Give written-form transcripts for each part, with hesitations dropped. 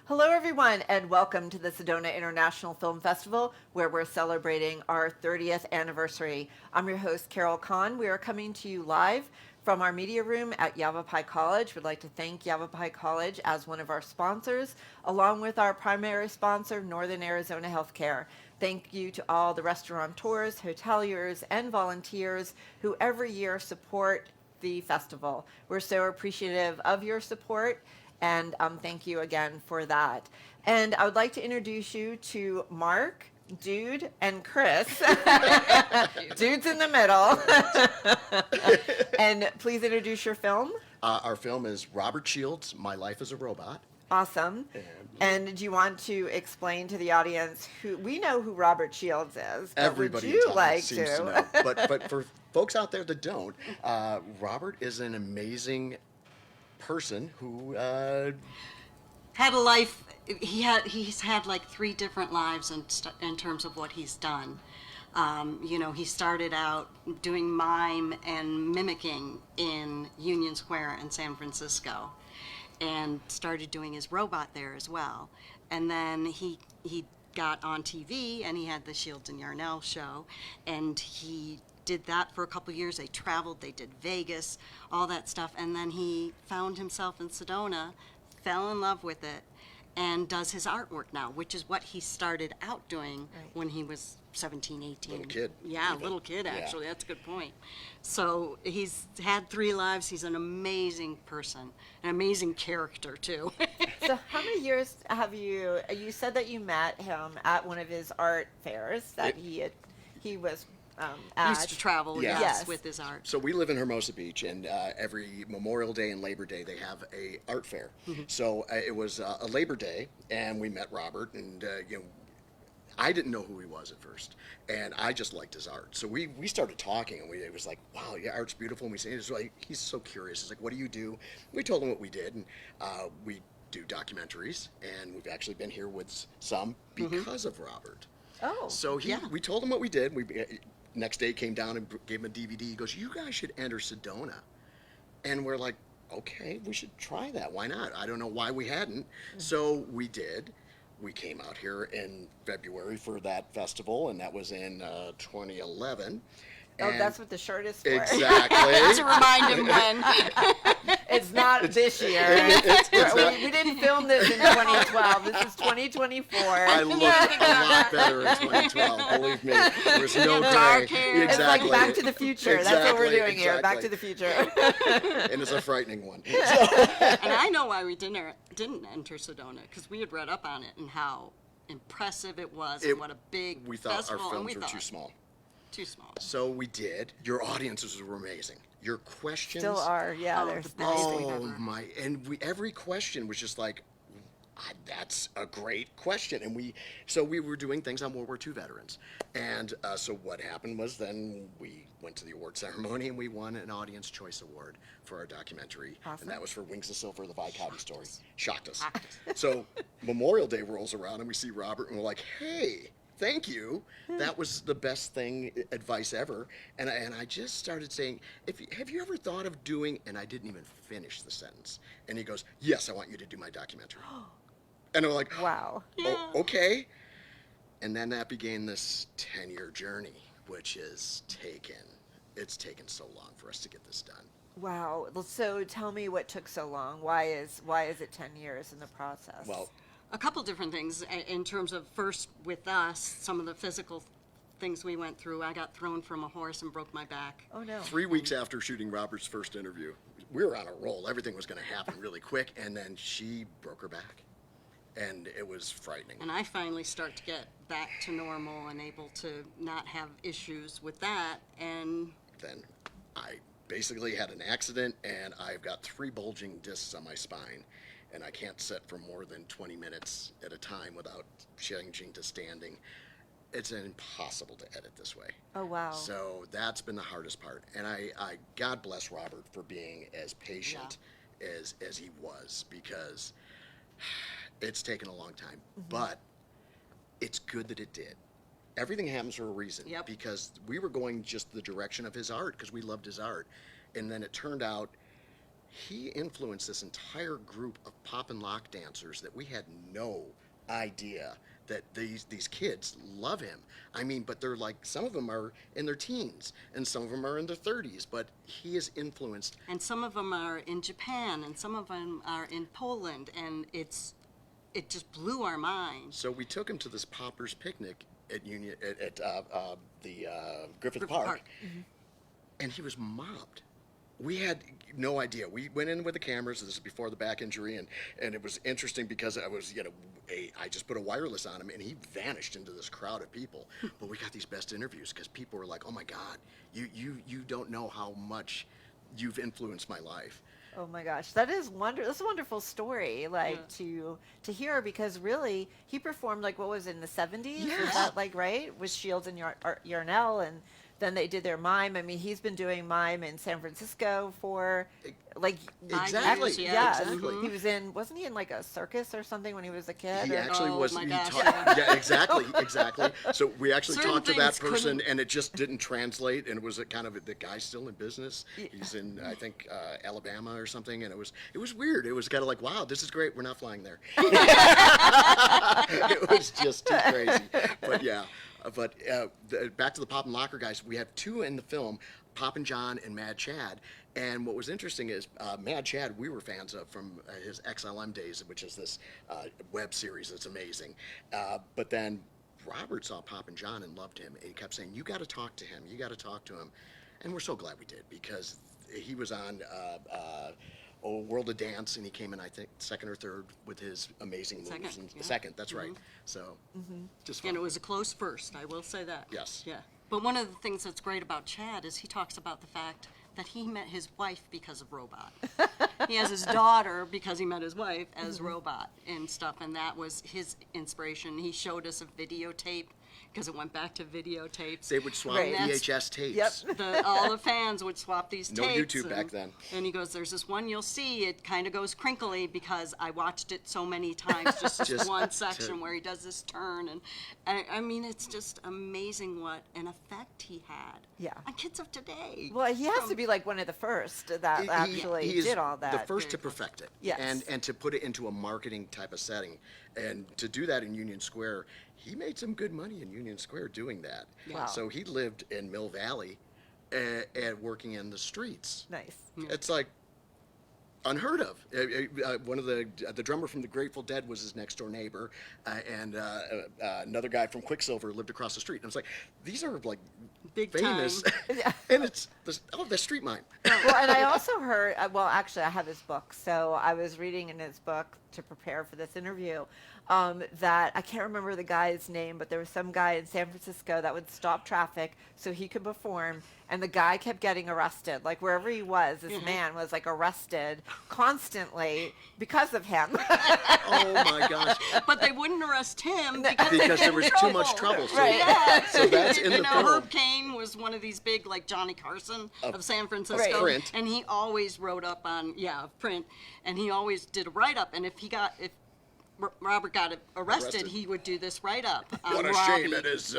Hello, everyone, and welcome to the Sedona International Film Festival, where we're celebrating our 30th anniversary. I'm your host, Carol Kahn. We are coming to you live from our media room at Yavapai College. We'd like to thank Yavapai College as one of our sponsors, along with our primary sponsor, Northern Arizona Healthcare. Thank you to all the restaurateurs, hoteliers, and volunteers who every year support the festival. We're so appreciative of your support, and thank you again for that. And I would like to introduce you to Mark, Dude, and Chris. Dude's in the middle. And please introduce your film. Our film is Robert Shields' My Life as a Robot. Awesome. And do you want to explain to the audience who we know who Robert Shields is? But Everybody would in you town like seems to know. But for folks out there that don't, Robert is an amazing person who had a life. He's had like 3 different lives in terms of what he's done. He started out doing mime and mimicking in Union Square in San Francisco, and started doing his robot there as well. And then he got on TV, and he had the Shields and Yarnell show, and he did that for a couple years. They traveled, they did Vegas, all that stuff, and then he found himself in Sedona, fell in love with it, and does his artwork now, which is what he started out doing when he was 17, 18. Little kid. Yeah, Even. little kid, actually. Yeah. That's a good point. So he's had 3 lives. He's an amazing person, an amazing character, too. So how many years have you said that you met him at one of his art fairs that he was at? Used to travel, Yeah. Yes. with his art. So we live in Hermosa Beach, and every Memorial Day and Labor Day they have a art fair. So it was a Labor Day, and we met Robert, and I didn't know who he was at first, and I just liked his art. So we started talking, and it was like, wow, yeah, art's beautiful. And we say, he's so curious. He's like, what do you do? We told him what we did, and we do documentaries, and we've actually been here with some because of Robert. Oh. So we told him what we did. Next day came down and gave him a DVD. He goes, you guys should enter Sedona. And we're like, okay, we should try that. Why not? I don't know why we hadn't. So we did. We came out here in February for that festival, and that was in 2011. Oh, And that's what the shirt is for. Exactly. To remind him when. It's not this year. We didn't film this in 2012. This is 2024. I looked a lot better in 2012. Believe me, there was no Dark gray. hair. It's Exactly. like Back to the Future. That's what we're Exactly, doing here. Back to the Future. And it's a frightening one. And I know why we didn't enter Sedona, because we had read up on it and how impressive it was, and what a big We thought festival. our and we films were thought, too small. Too small. So we did. Your audiences were amazing. Your questions Still are. Yeah, Oh, they're the best. amazing. Oh ever. my! And every question was just like, that's a great question. And we were doing things on World War II veterans. And so what happened was then we went to the award ceremony and we won an Audience Choice Award for our documentary. Awesome. And that was for Wings of Silver, the Vi Cotton story. Shocked us. So Memorial Day rolls around and we see Robert and we're like, hey, thank you. That was the best advice ever. And I just started saying, have you ever thought of doing, and I didn't even finish the sentence. And he goes, yes, I want you to do my documentary. And I'm like, Wow. oh, okay. And then that began this 10-year journey, which it's taken so long for us to get this done. Wow. Well, so tell me what took so long. Why is it 10 years in the process? Well, A couple different things in terms of, first with us, some of the physical things we went through. I got thrown from a horse and broke my back. oh no. 3 weeks after shooting Robert's first interview, we were on a roll. Everything was going to happen really quick, and then she broke her back. And it was frightening. And I finally start to get back to normal and able to not have issues with that. And Then I basically had an accident, and I've got 3 bulging discs on my spine, and I can't sit for more than 20 minutes at a time without changing to standing. It's impossible to edit this way. Oh wow. So that's been the hardest part. And I God bless Robert for being as patient as he was, because it's taken a long time. But it's good that it did. Everything happens for a reason. Yep. Because we were going just the direction of his art because we loved his art. And then it turned out he influenced this entire group of pop and lock dancers that we had no idea that these kids love him. I mean, but they're like, some of them are in their teens and some of them are in their 30s, but he has influenced. And some of them are in Japan, and some of them are in Poland, and it just blew our minds. So we took him to this poppers picnic at Union at the Griffith Griffith Park, Park. and he was mobbed. We had no idea. We went in with the cameras. This is before the back injury, and it was interesting because I was, I just put a wireless on him, and he vanished into this crowd of people. But we got these best interviews because people were like, "Oh my God, you don't know how much you've influenced my life." Oh my gosh, that's a wonderful story, like to hear, because really he performed, like, what was it, in the 70s? Yes. Is that like right? With Shields and Yarnell, and then they did their mime. I mean, he's been doing mime in San Francisco for like Exactly. years, yeah. Exactly. He was in, wasn't he in like a circus or something when he was a kid? He or- actually Oh was. my he gosh, taught- yeah, exactly. So we actually Certain talked to that things person, couldn't- and it just didn't translate. And it was a kind of the guy's still in business. He's in, I think, Alabama or something. And it was weird. It was kind of like, wow, this is great. We're not flying there. It was just too crazy. But yeah. Back to the Pop and Locker guys. We have two in the film, Pop and John and Mad Chad. And what was interesting is Mad Chad, we were fans of from his XLM days, which is this web series that's amazing. But then Robert saw Pop and John and loved him, and he kept saying, "You got to talk to him. You got to talk to him." And we're so glad we did, because he was on World of Dance, and he came in, I think, second or third with his amazing moves. Second, And yeah. Second, that's right. So just fun. And it was a close first, I will say that. Yes. Yeah. But one of the things that's great about Chad is he talks about the fact that he met his wife because of Robot. He has his daughter because he met his wife as Robot and stuff, and that was his inspiration. He showed us a videotape, because it went back to videotapes. They would swap Right. VHS tapes. Yep. All the fans would swap these No tapes. YouTube back then. And he goes, "There's this one you'll see. It kind of goes crinkly because I watched it so many times. Just this Just one to- section where he does this turn, and I mean, it's just amazing what an effect he had Yeah. on kids of today. Well, he has to be like one of the first that actually he is did all that. the first to perfect it. Yes. And to put it into a marketing type of setting. And to do that in Union Square, he made some good money in Union Square doing that. Wow. So he lived in Mill Valley and working in the streets. Nice. It's like unheard of. One of the drummer from the Grateful Dead was his next door neighbor, and another guy from Quicksilver lived across the street. And I was like, these are like Big famous, time. and it's the street mime. Well, and I also heard, well, actually, I have his book. So I was reading in his book to prepare for this interview that I can't remember the guy's name, but there was some guy in San Francisco that would stop traffic so he could perform. And the guy kept getting arrested. Like wherever he was, this man was like arrested constantly because of him. Oh my gosh. But they wouldn't arrest him because There was too much trouble. So, Right. Yeah. so that's in You the know, film. Herb Cain was one of these big, like Johnny Carson of San Francisco, Print. and he always wrote up on print, and he always did a write up. And if Robert got arrested, he would do this write up on What a Robbie. shame it is.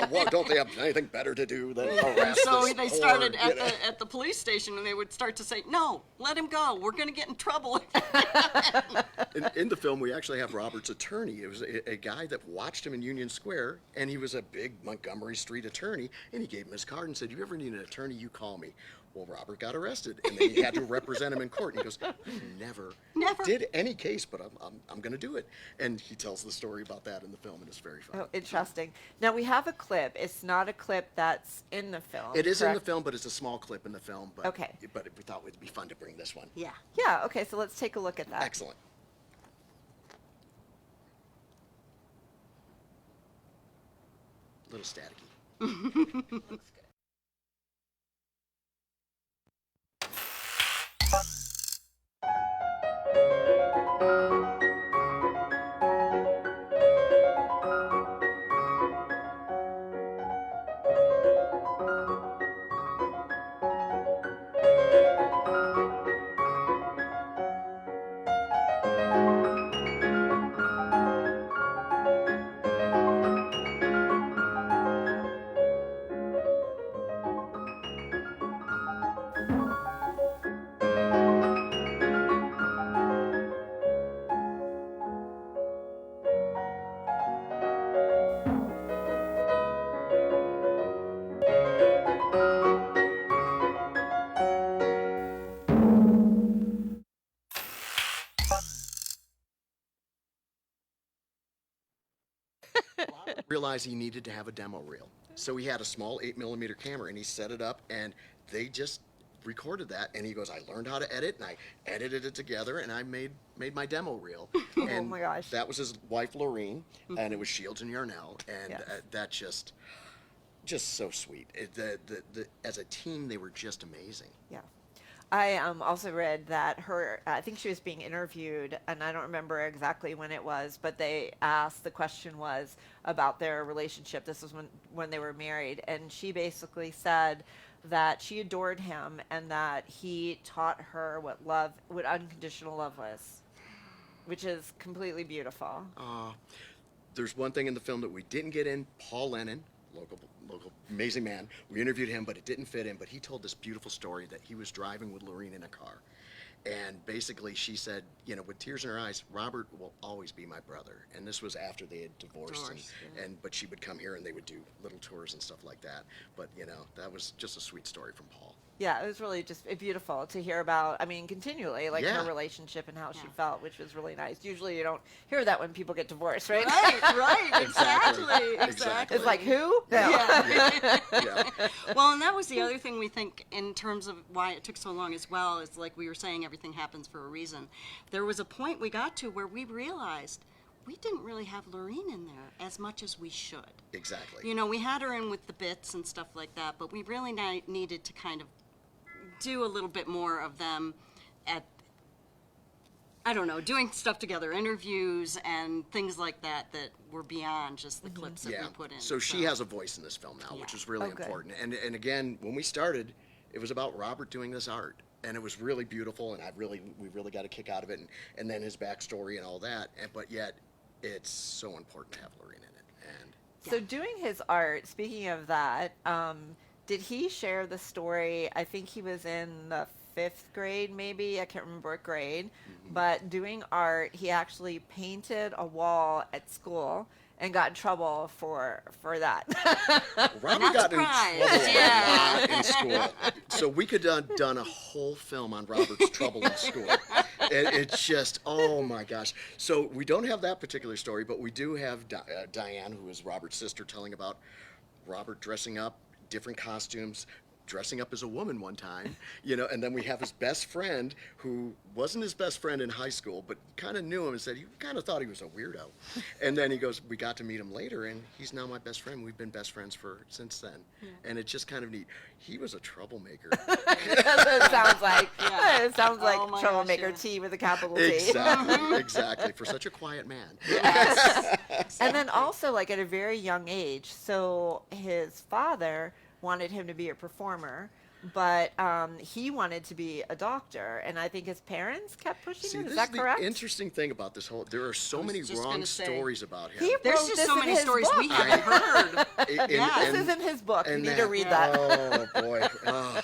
What, don't they have anything better to do than harass So this they poor, started you know? at the police station, and they would start to say, "No, let him go. We're going to get in trouble." In the film, we actually have Robert's attorney. It was a guy that watched him in Union Square, and he was a big Montgomery Street attorney, and he gave him his card and said, "You ever need an attorney, you call me." Well, Robert got arrested, and then he had to represent him in court. And he goes, "I never did any case, but I'm going to do it." And he tells the story about that in the film, and it's very fun. Oh, interesting. Now we have a clip. It's not a clip that's in the film. It is in the correct? film, but it's a small clip in the film. But, Okay. But we thought it would be fun to bring this one. Yeah. Yeah. Okay. So let's take a look at that. Excellent. A little staticky. realized he needed to have a demo reel. So he had a small 8mm camera, and he set it up, and they just recorded that. And he goes, I learned how to edit, and I edited it together, and I made my demo reel. And my gosh. that was his wife, Lorene, and it was Shields and Yarnell, and Yes. that just so sweet. As a team, they were just amazing. Yeah. I also read that I think she was being interviewed, and I don't remember exactly when it was, but they asked, the question was about their relationship. This was when they were married, and she basically said that she adored him and that he taught her what unconditional love was, which is completely beautiful. There's one thing in the film that we didn't get in. Paul Lennon, local amazing man. We interviewed him, but it didn't fit in. But he told this beautiful story that he was driving with Lorene in a car. And basically she said, with tears in her eyes, Robert will always be my brother. And this was after they had divorced. But she would come here and they would do little tours and stuff like that. But, that was just a sweet story from Paul. Yeah, it was really just beautiful to hear about, continually, like Yeah. her relationship and how she felt, which was really nice. Usually you don't hear that when people get divorced, right? Right, Exactly. exactly. It's like, who? No. Yeah. Yeah. Well, and that was the other thing we think in terms of why it took so long as well, is like we were saying, everything happens for a reason. There was a point we got to where we realized we didn't really have Lorene in there as much as we should. Exactly. We had her in with the bits and stuff like that, but we really needed to kind of do a little bit more of them at, I don't know, doing stuff together, interviews and things like that were beyond just the clips that we put in. So she has a voice in this film now, which Yeah. is really Oh, good. important. And again, when we started, it was about Robert doing this art. And it was really beautiful, and we really got a kick out of it, and then his backstory and all that. But yet, it's so important to have Lorene in it. And So doing his art, speaking of that, did he share the story? I think he was in the 5th grade, maybe. I can't remember what grade. But doing art, he actually painted a wall at school and got in trouble for that. Robert Not got in surprised, trouble yeah. a lot in school. So we could have done a whole film on Robert's trouble in school. It's just, oh my gosh. So we don't have that particular story, but we do have Diane, who is Robert's sister, telling about Robert dressing up, different costumes, dressing up as a woman one time, and then we have his best friend who wasn't his best friend in high school, but kind of knew him and said he kind of thought he was a weirdo. And then he goes, we got to meet him later, and he's now my best friend. We've been best friends since then. And it's just kind of neat. He was a troublemaker. It sounds like it sounds like Oh my gosh, troublemaker yeah. T with a capital T. Exactly. For such a quiet man. And then also, like, at a very young age, so his father wanted him to be a performer, but he wanted to be a doctor, and I think his parents kept pushing See, him. this Is that is correct? the interesting thing about this whole. There are so many just wrong gonna say. stories about him. He There's wrote just this so in many his stories we book. haven't heard. This is in his book. You need to read that. Oh boy.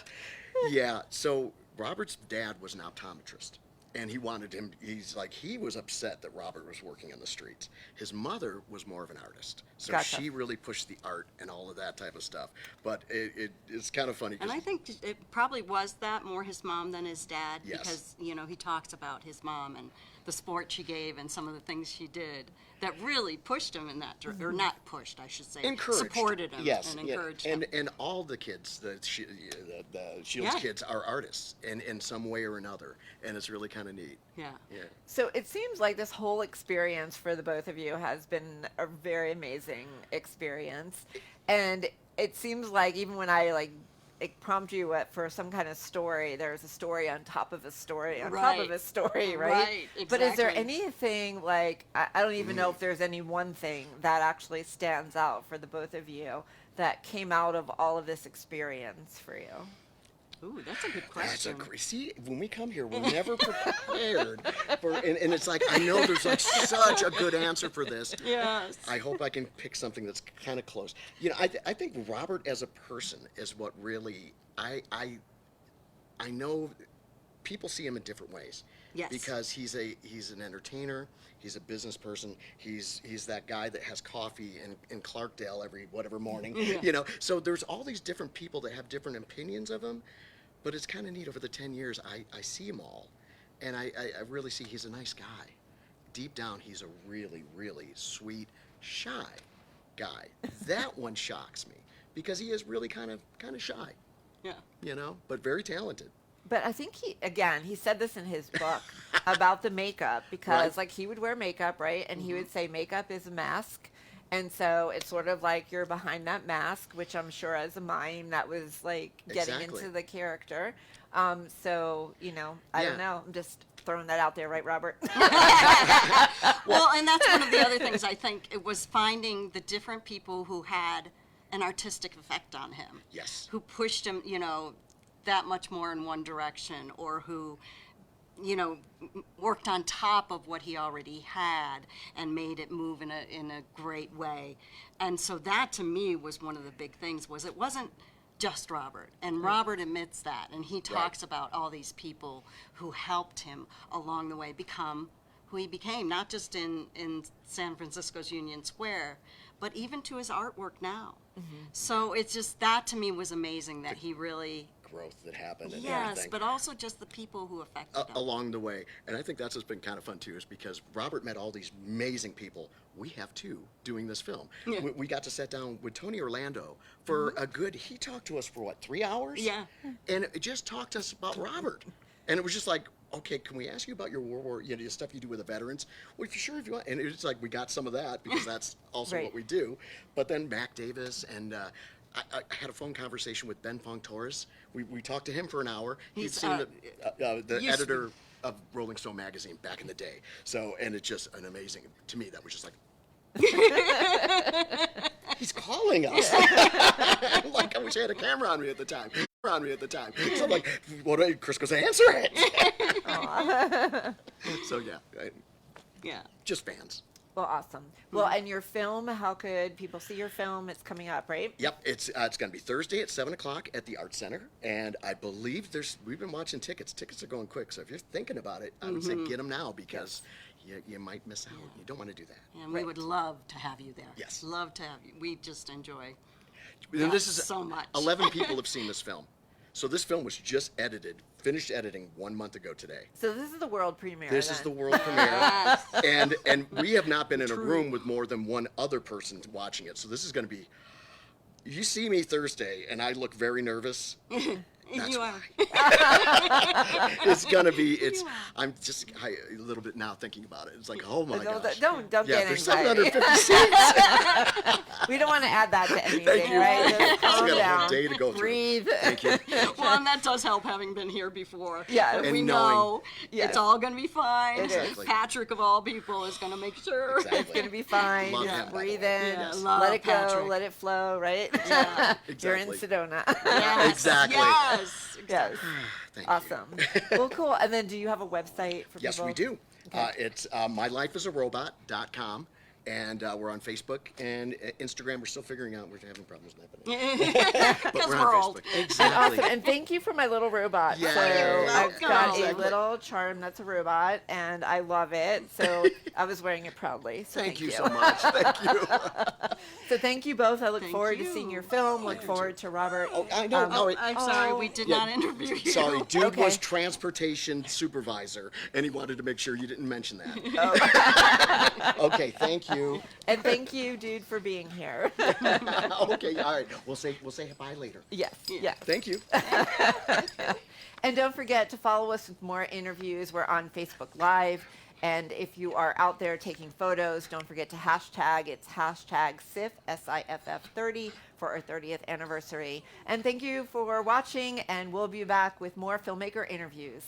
Yeah. So Robert's dad was an optometrist, and he wanted him. He was upset that Robert was working in the streets. His mother was more of an artist, so Gotcha. she really pushed the art and all of that type of stuff. But it's kind of funny. 'Cause And I think it probably was that more his mom than his dad, Yes. because he talks about his mom and the sport she gave and some of the things she did that really pushed him in that or not pushed, I should say, encouraged, supported him yes, and yeah. encouraged him. And all the kids, the Shields Yeah. kids, are artists in some way or another, and it's really kind of neat. Yeah. Yeah. So it seems like this whole experience for the both of you has been a very amazing experience, and it seems like even when I prompt you for some kind of story, there's a story on top of a story on top of Right. a story, right? Right, But is there exactly. anything I don't even know if there's any one thing that actually stands out for the both of you that came out of all of this experience for you? Ooh, that's a good That's question. see, when we come here, we're never prepared and it's like, I know there's such a good answer for this. Yes. I hope I can pick something that's kind of close. I think Robert as a person is what really, I know people see him in different ways. Yes. Because he's an entertainer, he's a business person, he's that guy that has coffee in Clarkdale every whatever morning. So there's all these different people that have different opinions of him, but it's kind of neat. Over the 10 years, I see them all, and I really see he's a nice guy. Deep down, he's a really, really sweet, shy guy. That one shocks me because he is really kind of shy, Yeah. but very talented. But I think he said this in his book about the makeup because Right. like he would wear makeup, right? And he would say makeup is a mask. And so it's sort of like you're behind that mask, which I'm sure as a mime that was like getting Exactly. into the character. So, I don't Yeah. know. I'm just throwing that out there, right, Robert? Well, and that's one of the other things I think it was finding the different people who had an artistic effect on him. Yes. Who pushed him, that much more in one direction, or who, worked on top of what he already had and made it move in a great way. And so that to me was one of the big things was it wasn't just Robert. And Robert admits that. And he talks about all these people who helped him along the way become who he became, not just in San Francisco's Union Square, but even to his artwork now. So it's just, that to me was amazing that he really, Growth that happened and yes, everything. but also just the people who affected him. Along the way. And I think that's what's been kind of fun too, is because Robert met all these amazing people. We have too doing this film. Yeah. We got to sit down with Tony Orlando for he talked to us for what, 3 hours? Yeah. And it just talked to us about Robert. And it was just like, okay, can we ask you about your World War, the stuff you do with the veterans? Well, if you're sure if you want. And it's like, we got some of that because that's also Right. what we do. But then Mac Davis and, I had a phone conversation with Ben Fong Torres. We talked to him for an hour. He'd He's, seen the used to editor of Rolling Stone magazine back in the day. So, and it's just an amazing, to me, that was just like, he's calling us. Like, I wish I had a camera on me at the time. So I'm like, Chris goes, answer it. So yeah, Yeah. just fans. Well, awesome. Well, and your film, how could people see your film? It's coming up, right? Yep, it's going to be Thursday at 7:00 at the Art Center, and I believe we've been watching tickets. Tickets are going quick, so if you're thinking about it, I would say get them now because you might miss out. You don't want to do that. And we would love to have you there. Yes. Love to have you. We just enjoy. And this is so much. 11 people have seen this film. So this film was just finished editing 1 month ago today. So this is the world premiere. This is then. the world premiere, and we have not been in a room with more than one other person watching it. So this is going to be. You see me Thursday, and I look very nervous. That's You why. are. It's gonna be. I'm just a little bit now thinking about it. It's like, oh my gosh. Don't Yeah, get there's anxiety. 750 seats. We don't want to add that to anything, Thank you. right? Just Still calm got a down. whole day to go through. Breathe. Thank you. Well, and that does help having been here before. Yeah. But And we knowing- know Yes. it's all going to be fine. It is. Exactly. Patrick, of all people, is going to make sure. Exactly. It's gonna be fine. Love Just him, by the breathe way. in. Yeah, love let it go. Patrick. Let it flow. Right. You're in Exactly. Sedona. Yes. Exactly. Yes. Yes. Thank you. Awesome. Well, cool. And then, do you have a website for Yes, people? we do. It's mylifeisarobot.com. And we're on Facebook and Instagram. We're still figuring out. We're having problems with that. But Because we're we're on old. Facebook. And Exactly. awesome. And thank you for my little robot. Yeah, So you're I've got a welcome. little charm that's a robot, and I love it. So I was wearing it proudly. So Thank you so much. Thank you. So thank you both. I look Thank forward to you. seeing your film. Look forward to Robert. Oh, I know. No, it, I'm sorry, we did Yeah. not interview you. Sorry, dude Okay. was transportation supervisor, and he wanted to make sure you didn't mention that. Okay, thank you. And thank you, dude, for being here. Okay, all right. We'll say bye later. Yes. Yes. Thank you. And don't forget to follow us with more interviews. We're on Facebook Live. And if you are out there taking photos, don't forget to hashtag. It's hashtag SIFF, SIFF 30 for our 30th anniversary. And thank you for watching, and we'll be back with more filmmaker interviews.